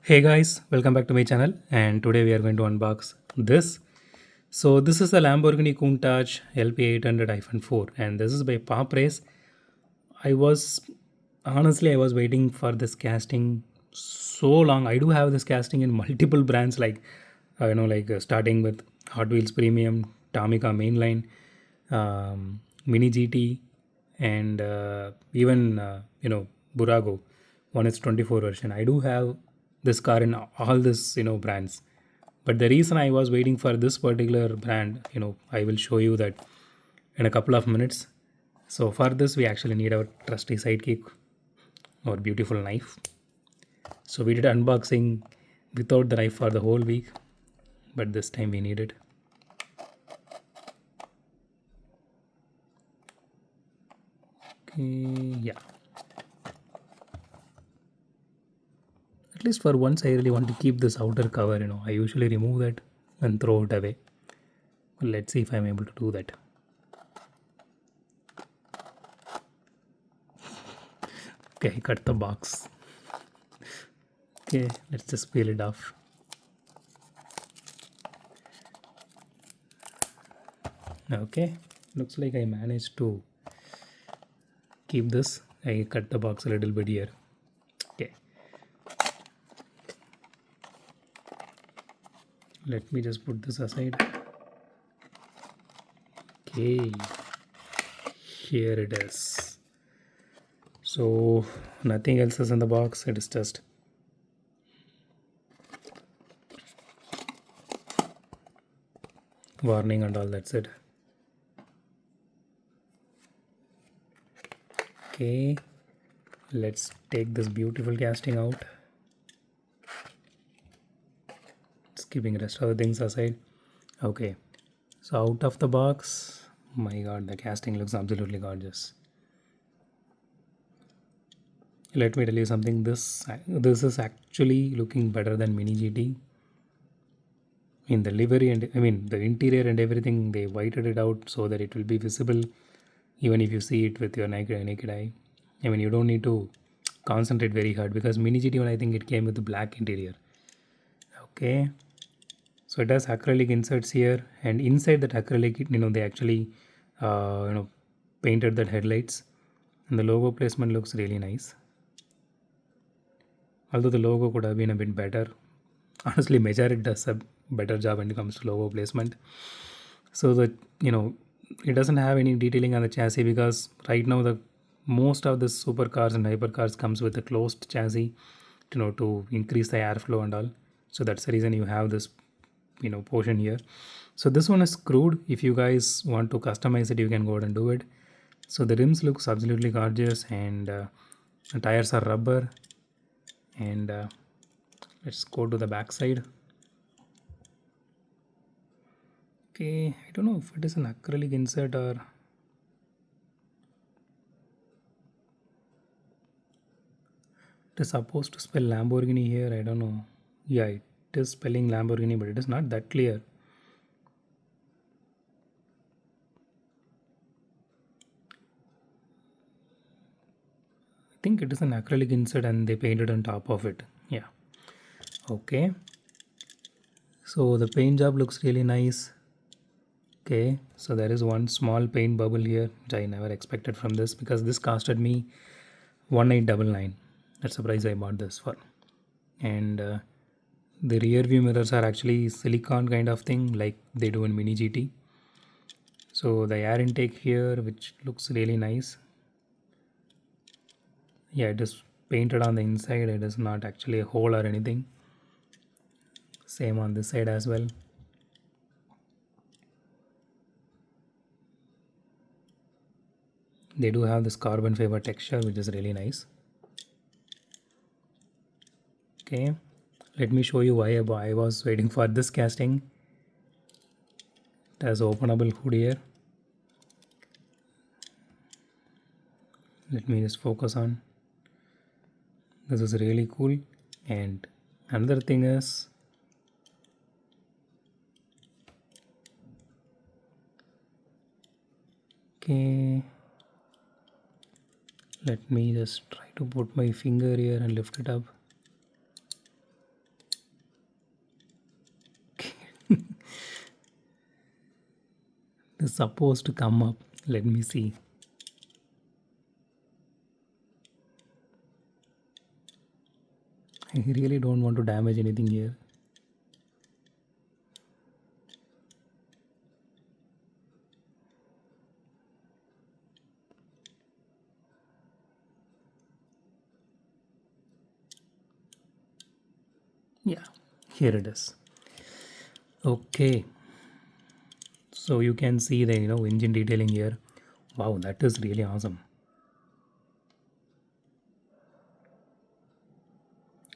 Hey guys, welcome back to my channel, and today we are going to unbox this. So this is the Lamborghini Countach LPI 800-4 and this is by PopRace. I was honestly I was waiting for this casting so long. I do have this casting in multiple brands like starting with Hot Wheels Premium, Tomica Mainline, Mini GT, and even Burago on its 24 version. I do have this car in all this brands, but the reason I was waiting for this particular brand, I will show you that in a couple of minutes. So for this we actually need our trusty sidekick, our beautiful knife. So we did unboxing without the knife for the whole week, but this time we need it. Okay, yeah. At least for once, I really want to keep this outer cover. I usually remove that and throw it away. Let's see if I'm able to do that. Okay, I cut the box. Okay, let's just peel it off. Okay, looks like I managed to keep this. I cut the box a little bit here. Okay, let me just put this aside. Okay, here it is. So nothing else is in the box. It is just warning and all, that's it. Okay, let's take this beautiful casting out. Just keeping rest of the things aside. Okay, so out of the box, my god, the casting looks absolutely gorgeous. Let me tell you something, this is actually looking better than Mini GT. In the livery and the interior and everything, they whited it out so that it will be visible even if you see it with your naked eye. You don't need to concentrate very hard because Mini GT one, I think it came with the black interior. Okay, so it has acrylic inserts here, and inside that acrylic, they actually painted that headlights, and the logo placement looks really nice. Although the logo could have been a bit better. Honestly, majority does a better job when it comes to logo placement. So that it doesn't have any detailing on the chassis because right now the most of the supercars and hypercars comes with a closed chassis, to increase the airflow and all. So that's the reason you have this portion here. So this one is screwed. If you guys want to customize it, you can go ahead and do it. So the rims looks absolutely gorgeous, and the tires are rubber. And let's go to the back side. Okay, I don't know if it is an acrylic insert or it is supposed to spell Lamborghini here. I don't know. Yeah, it is spelling Lamborghini, but it is not that clear. I think it is an acrylic insert and they painted on top of it. Yeah. Okay. So the paint job looks really nice. Okay, so there is one small paint bubble here which I never expected from this because this costed me 1899. That's the price I bought this for. And the rear view mirrors are actually silicone kind of thing like they do in Mini GT. So the air intake here, which looks really nice. Yeah, it is painted on the inside. It is not actually a hole or anything. Same on this side as well. They do have this carbon fiber texture, which is really nice. Okay, let me show you why I was waiting for this casting. It has openable hood here. Let me just focus on. This is really cool. And another thing is, okay, let me just try to put my finger here and lift it up. is supposed to come up. Let me see. I really don't want to damage anything here. Yeah, here it is. Okay, so you can see the engine detailing here. Wow, that is really awesome.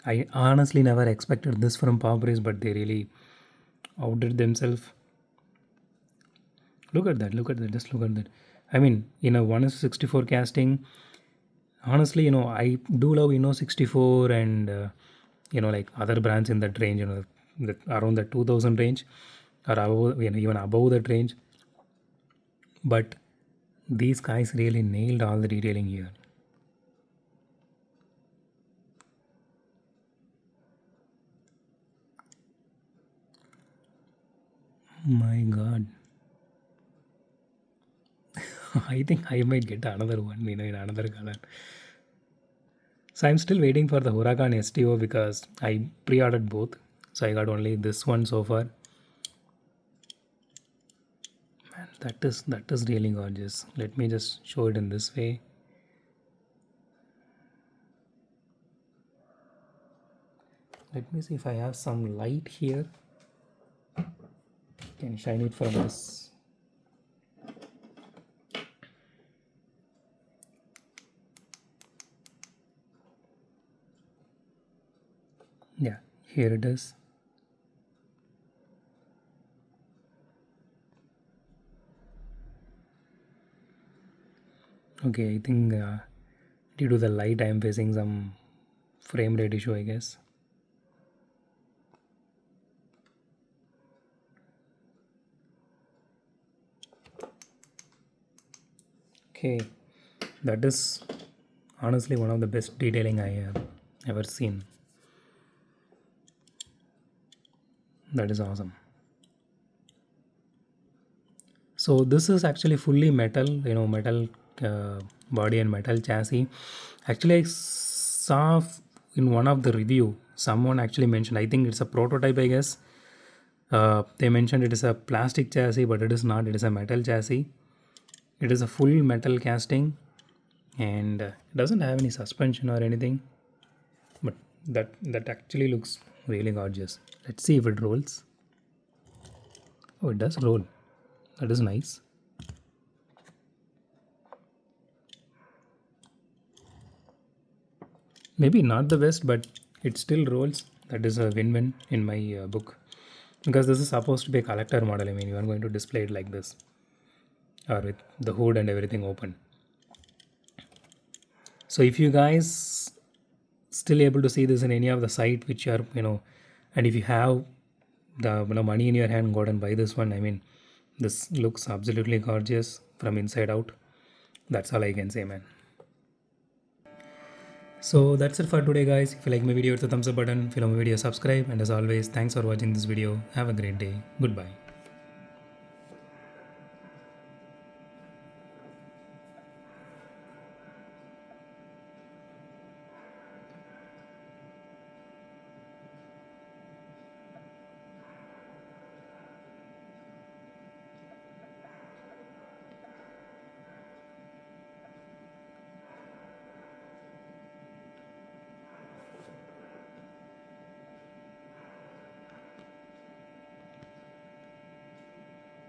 I honestly never expected this from PopRace, but they really outdid themselves. Look at that, look at that, just look at that. I mean, in a 1:64 casting, honestly, I do love 64 and like other brands in that range, around the 2000 range or above, even above that range. But these guys really nailed all the detailing here. My God. I think I might get another one, in another color. So I'm still waiting for the Huracan STO because I pre-ordered both. So I got only this one so far. Man, that is really gorgeous. Let me just show it in this way. Let me see if I have some light here. Can shine it from this. Yeah, here it is. Okay, I think due to the light, I am facing some frame rate issue, I guess. Okay, that is honestly one of the best detailing I have ever seen. That is awesome. So this is actually fully metal, metal body and metal chassis. Actually, I saw in one of the review, someone actually mentioned, I think it's a prototype, I guess. They mentioned it is a plastic chassis, but it is not. It is a metal chassis. It is a full metal casting, and it doesn't have any suspension or anything. But that actually looks really gorgeous. Let's see if it rolls. Oh, it does roll. That is nice. Maybe not the best, but it still rolls. That is a win-win in my book, because this is supposed to be a collector model. I mean, you are going to display it like this, or with the hood and everything open. So if you guys still able to see this in any of the site which are, and if you have the money in your hand, go and buy this one. I mean, this looks absolutely gorgeous from inside out. That's all I can say, man. So that's it for today, guys. If you like my video, hit the thumbs up button. If you love my video, subscribe. And as always, thanks for watching this video. Have a great day. Goodbye.